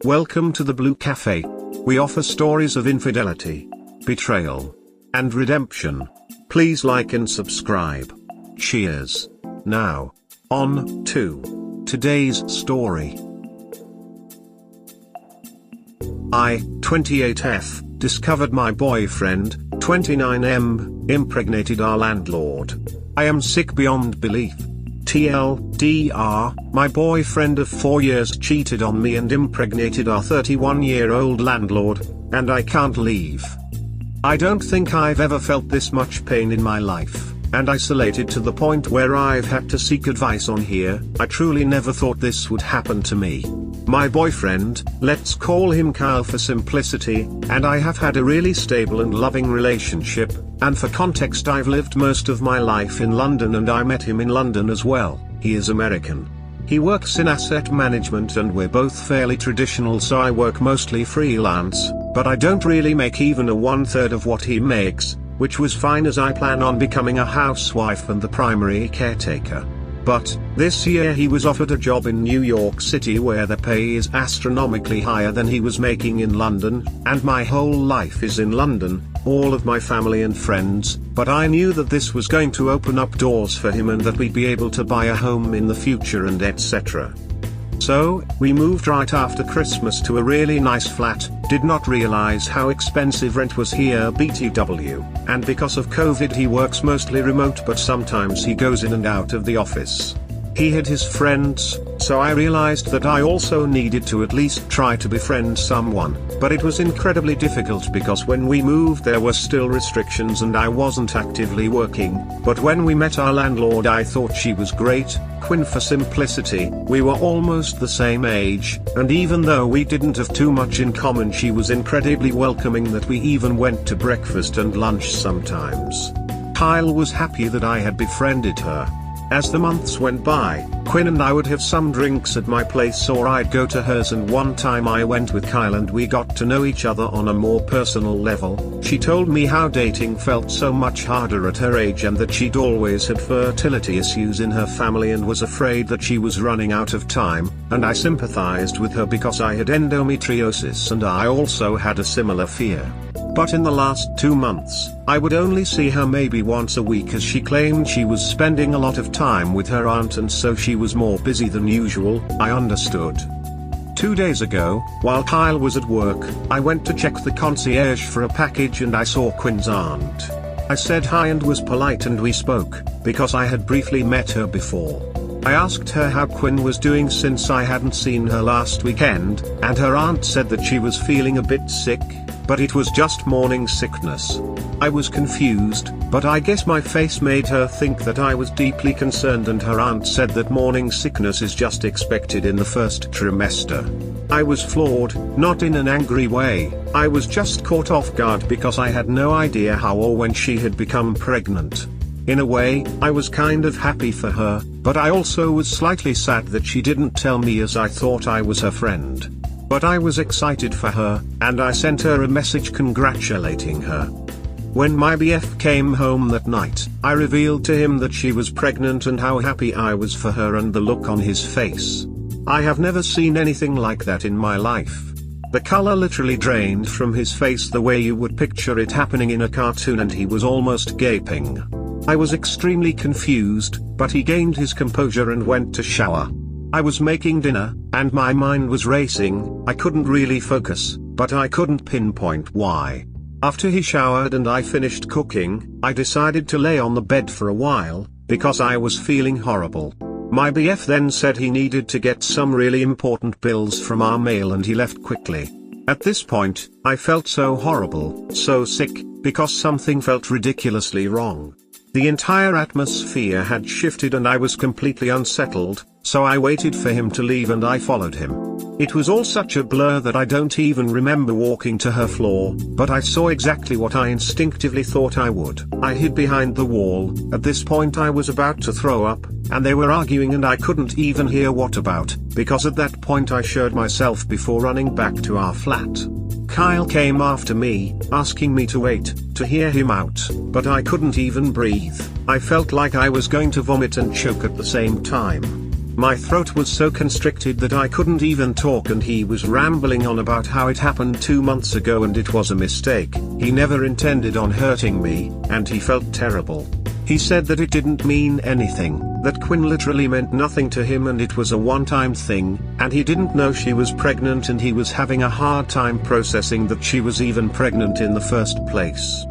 Welcome to the Blue Cafe. We offer stories of infidelity, betrayal, and redemption. Please like and subscribe. Cheers. Now, on to today's story. I, 28F, discovered my boyfriend, 29M, impregnated our landlord. I am sick beyond belief. TLDR, my boyfriend of 4 years cheated on me and impregnated our 31-year-old landlord, and I can't leave. I don't think I've ever felt this much pain in my life, and isolated to the point where I've had to seek advice on here. I truly never thought this would happen to me. My boyfriend, let's call him Kyle for simplicity, and I have had a really stable and loving relationship, and for context I've lived most of my life in London and I met him in London as well. He is American. He works in asset management and we're both fairly traditional, so I work mostly freelance, but I don't really make even a 1/3 of what he makes, which was fine as I plan on becoming a housewife and the primary caretaker. But, this year he was offered a job in New York City where the pay is astronomically higher than he was making in London, and my whole life is in London, all of my family and friends, but I knew that this was going to open up doors for him and that we'd be able to buy a home in the future and etc. So, we moved right after Christmas to a really nice flat, did not realize how expensive rent was here BTW, and because of COVID he works mostly remote but sometimes he goes in and out of the office. He had his friends, so I realized that I also needed to at least try to befriend someone, but it was incredibly difficult because when we moved there were still restrictions and I wasn't actively working, but when we met our landlord I thought she was great, Quinn for simplicity. We were almost the same age, and even though we didn't have too much in common she was incredibly welcoming that we even went to breakfast and lunch sometimes. Kyle was happy that I had befriended her. As the months went by, Quinn and I would have some drinks at my place or I'd go to hers, and one time I went with Kyle and we got to know each other on a more personal level. She told me how dating felt so much harder at her age and that she'd always had fertility issues in her family and was afraid that she was running out of time, and I sympathized with her because I had endometriosis and I also had a similar fear. But in the last 2 months, I would only see her maybe once a week as she claimed she was spending a lot of time with her aunt and so she was more busy than usual. I understood. 2 days ago, while Kyle was at work, I went to check the concierge for a package and I saw Quinn's aunt. I said hi and was polite and we spoke, because I had briefly met her before. I asked her how Quinn was doing since I hadn't seen her last weekend, and her aunt said that she was feeling a bit sick, but it was just morning sickness. I was confused, but I guess my face made her think that I was deeply concerned, and her aunt said that morning sickness is just expected in the first trimester. I was floored, not in an angry way, I was just caught off guard because I had no idea how or when she had become pregnant. In a way, I was kind of happy for her, but I also was slightly sad that she didn't tell me as I thought I was her friend. But I was excited for her, and I sent her a message congratulating her. When my BF came home that night, I revealed to him that she was pregnant and how happy I was for her, and the look on his face. I have never seen anything like that in my life. The color literally drained from his face the way you would picture it happening in a cartoon, and he was almost gaping. I was extremely confused, but he gained his composure and went to shower. I was making dinner, and my mind was racing. I couldn't really focus, but I couldn't pinpoint why. After he showered and I finished cooking, I decided to lay on the bed for a while, because I was feeling horrible. My BF then said he needed to get some really important bills from our mail and he left quickly. At this point, I felt so horrible, so sick, because something felt ridiculously wrong. The entire atmosphere had shifted and I was completely unsettled, so I waited for him to leave and I followed him. It was all such a blur that I don't even remember walking to her floor, but I saw exactly what I instinctively thought I would. I hid behind the wall. At this point I was about to throw up, and they were arguing and I couldn't even hear what about, because at that point I showed myself before running back to our flat. Kyle came after me, asking me to wait, to hear him out, but I couldn't even breathe. I felt like I was going to vomit and choke at the same time. My throat was so constricted that I couldn't even talk, and he was rambling on about how it happened 2 months ago and it was a mistake. He never intended on hurting me, and he felt terrible. He said that it didn't mean anything, that Quinn literally meant nothing to him and it was a one-time thing, and he didn't know she was pregnant and he was having a hard time processing that she was even pregnant in the first place.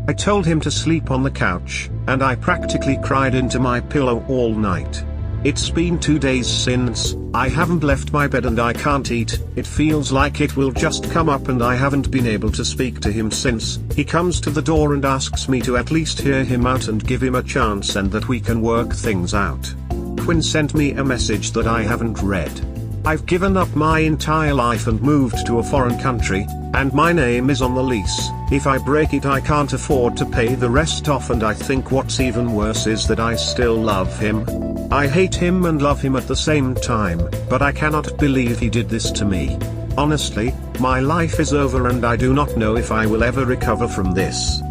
I told him to sleep on the couch, and I practically cried into my pillow all night. It's been 2 days since. I haven't left my bed and I can't eat. It feels like it will just come up, and I haven't been able to speak to him since. He comes to the door and asks me to at least hear him out and give him a chance and that we can work things out. Quinn sent me a message that I haven't read. I've given up my entire life and moved to a foreign country, and my name is on the lease. If I break it, I can't afford to pay the rest off, and I think what's even worse is that I still love him. I hate him and love him at the same time, but I cannot believe he did this to me. Honestly, my life is over and I do not know if I will ever recover from this.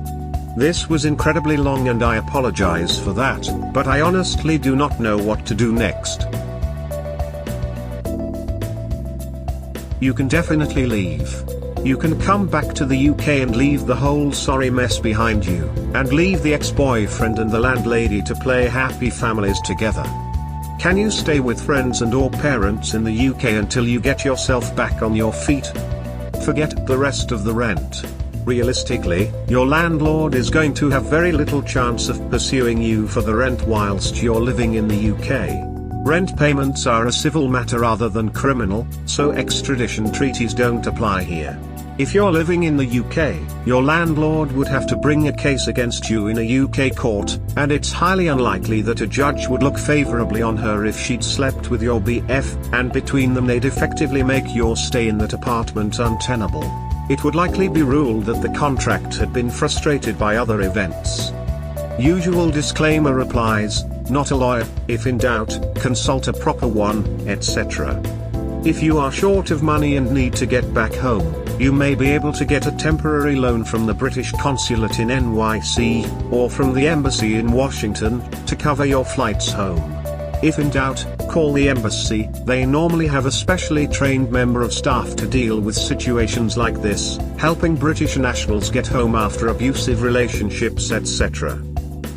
This was incredibly long and I apologize for that, but I honestly do not know what to do next. You can definitely leave. You can come back to the UK and leave the whole sorry mess behind you, and leave the ex-boyfriend and the landlady to play happy families together. Can you stay with friends and or parents in the UK until you get yourself back on your feet? Forget the rest of the rent. Realistically, your landlord is going to have very little chance of pursuing you for the rent whilst you're living in the UK. Rent payments are a civil matter rather than criminal, so extradition treaties don't apply here. If you're living in the UK, your landlord would have to bring a case against you in a UK court, and it's highly unlikely that a judge would look favourably on her if she'd slept with your BF, and between them they'd effectively make your stay in that apartment untenable. It would likely be ruled that the contract had been frustrated by other events. Usual disclaimer applies: not a lawyer, if in doubt, consult a proper one, etc. If you are short of money and need to get back home, you may be able to get a temporary loan from the British Consulate in NYC, or from the Embassy in Washington, to cover your flights home. If in doubt, call the embassy. They normally have a specially trained member of staff to deal with situations like this, helping British nationals get home after abusive relationships, etc.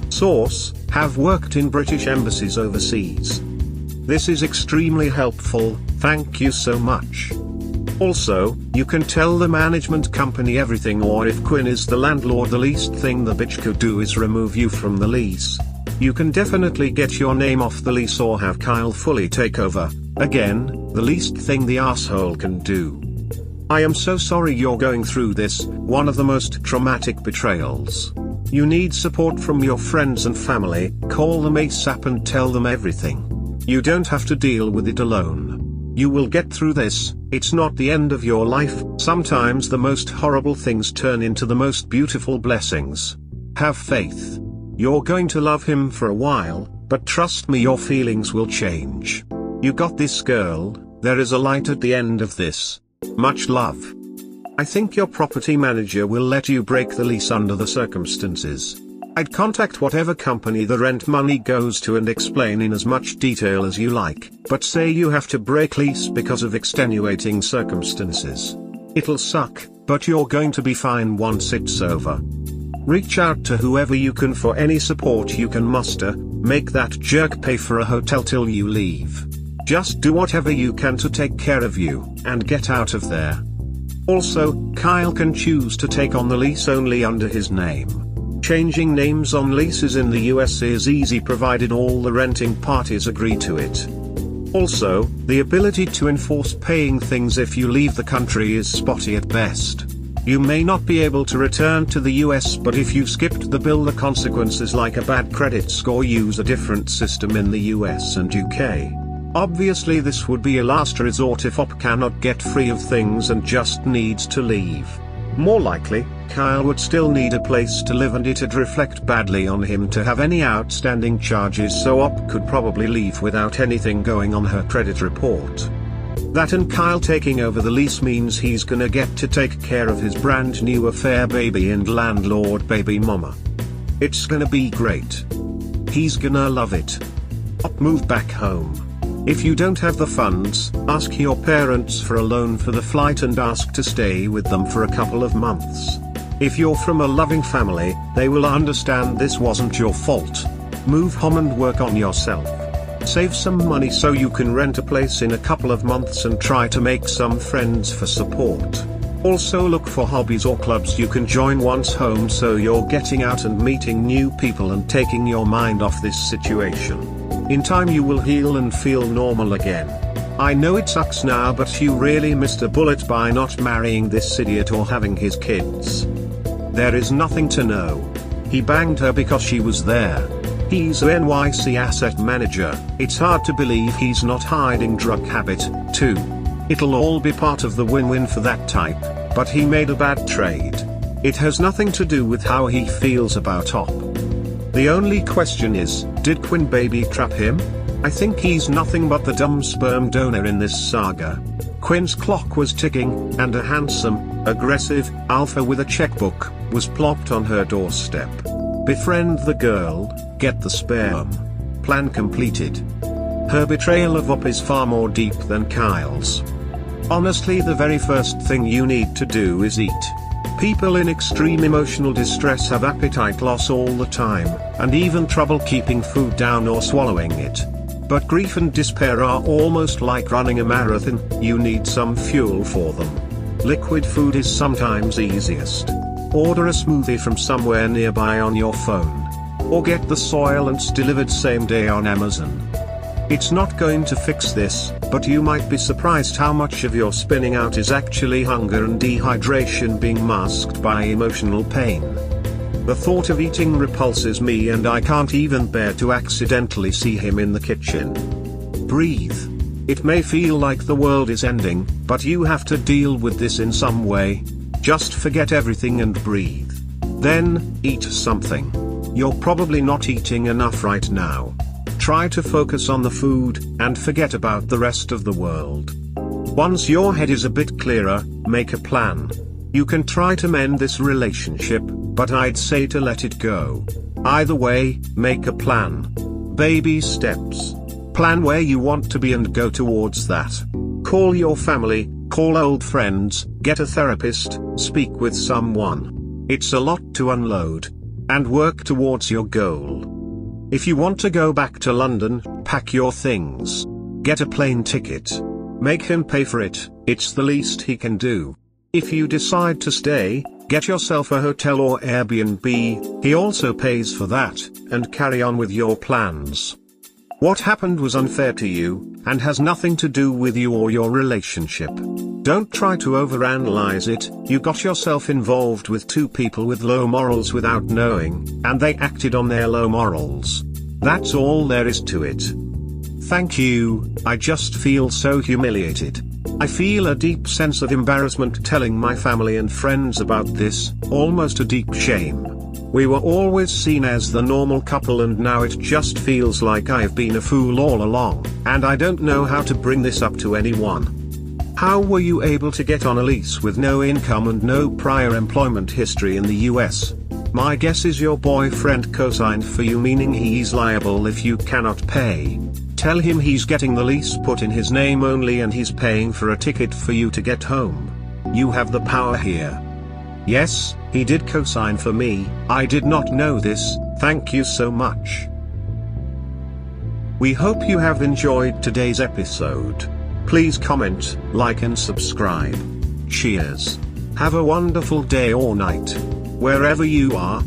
Source: have worked in British embassies overseas. This is extremely helpful, thank you so much. Also, you can tell the management company everything, or if Quinn is the landlord, the least thing the bitch could do is remove you from the lease. You can definitely get your name off the lease or have Kyle fully take over. Again, the least thing the asshole can do. I am so sorry you're going through this, one of the most traumatic betrayals. You need support from your friends and family. Call them ASAP and tell them everything. You don't have to deal with it alone. You will get through this. It's not the end of your life. Sometimes the most horrible things turn into the most beautiful blessings. Have faith. You're going to love him for a while, but trust me, your feelings will change. You got this, girl. There is a light at the end of this. Much love. I think your property manager will let you break the lease under the circumstances. I'd contact whatever company the rent money goes to and explain in as much detail as you like, but say you have to break lease because of extenuating circumstances. It'll suck, but you're going to be fine once it's over. Reach out to whoever you can for any support you can muster. Make that jerk pay for a hotel till you leave. Just do whatever you can to take care of you, and get out of there. Also, Kyle can choose to take on the lease only under his name. Changing names on leases in the US is easy provided all the renting parties agree to it. Also, the ability to enforce paying things if you leave the country is spotty at best. You may not be able to return to the US, but if you skipped the bill, the consequences like a bad credit score use a different system in the US and UK. Obviously this would be a last resort if OP cannot get free of things and just needs to leave. More likely, Kyle would still need a place to live and it'd reflect badly on him to have any outstanding charges, so OP could probably leave without anything going on her credit report. That and Kyle taking over the lease means he's gonna get to take care of his brand new affair baby and landlord baby mama. It's gonna be great. He's gonna love it. OP move back home. If you don't have the funds, ask your parents for a loan for the flight and ask to stay with them for a couple of months. If you're from a loving family, they will understand this wasn't your fault. Move home and work on yourself. Save some money so you can rent a place in a couple of months and try to make some friends for support. Also look for hobbies or clubs you can join once home so you're getting out and meeting new people and taking your mind off this situation. In time you will heal and feel normal again. I know it sucks now, but you really missed a bullet by not marrying this idiot or having his kids. There is nothing to know. He banged her because she was there. He's a NYC asset manager. It's hard to believe he's not hiding drug habit, too. It'll all be part of the win-win for that type, but he made a bad trade. It has nothing to do with how he feels about Op. The only question is, did Quinn baby trap him? I think he's nothing but the dumb sperm donor in this saga. Quinn's clock was ticking, and a handsome, aggressive, alpha with a checkbook, was plopped on her doorstep. Befriend the girl, get the sperm. Plan completed. Her betrayal of Op is far more deep than Kyle's. Honestly, the very first thing you need to do is eat. People in extreme emotional distress have appetite loss all the time, and even trouble keeping food down or swallowing it. But grief and despair are almost like running a marathon, you need some fuel for them. Liquid food is sometimes easiest. Order a smoothie from somewhere nearby on your phone. Or get the Soylents delivered same day on Amazon. It's not going to fix this, but you might be surprised how much of your spinning out is actually hunger and dehydration being masked by emotional pain. The thought of eating repulses me, and I can't even bear to accidentally see him in the kitchen. Breathe. It may feel like the world is ending, but you have to deal with this in some way. Just forget everything and breathe. Then, eat something. You're probably not eating enough right now. Try to focus on the food, and forget about the rest of the world. Once your head is a bit clearer, make a plan. You can try to mend this relationship, but I'd say to let it go. Either way, make a plan. Baby steps. Plan where you want to be and go towards that. Call your family, call old friends, get a therapist, speak with someone. It's a lot to unload. And work towards your goal. If you want to go back to London, pack your things. Get a plane ticket. Make him pay for it, it's the least he can do. If you decide to stay, get yourself a hotel or Airbnb, he also pays for that, and carry on with your plans. What happened was unfair to you, and has nothing to do with you or your relationship. Don't try to overanalyze it. You got yourself involved with two people with low morals without knowing, and they acted on their low morals. That's all there is to it. Thank you, I just feel so humiliated. I feel a deep sense of embarrassment telling my family and friends about this, almost a deep shame. We were always seen as the normal couple, and now it just feels like I've been a fool all along, and I don't know how to bring this up to anyone. How were you able to get on a lease with no income and no prior employment history in the US? My guess is your boyfriend co-signed for you, meaning he's liable if you cannot pay. Tell him he's getting the lease put in his name only and he's paying for a ticket for you to get home. You have the power here. Yes, he did co-sign for me. I did not know this. Thank you so much. We hope you have enjoyed today's episode. Please comment, like and subscribe. Cheers. Have a wonderful day or night. Wherever you are.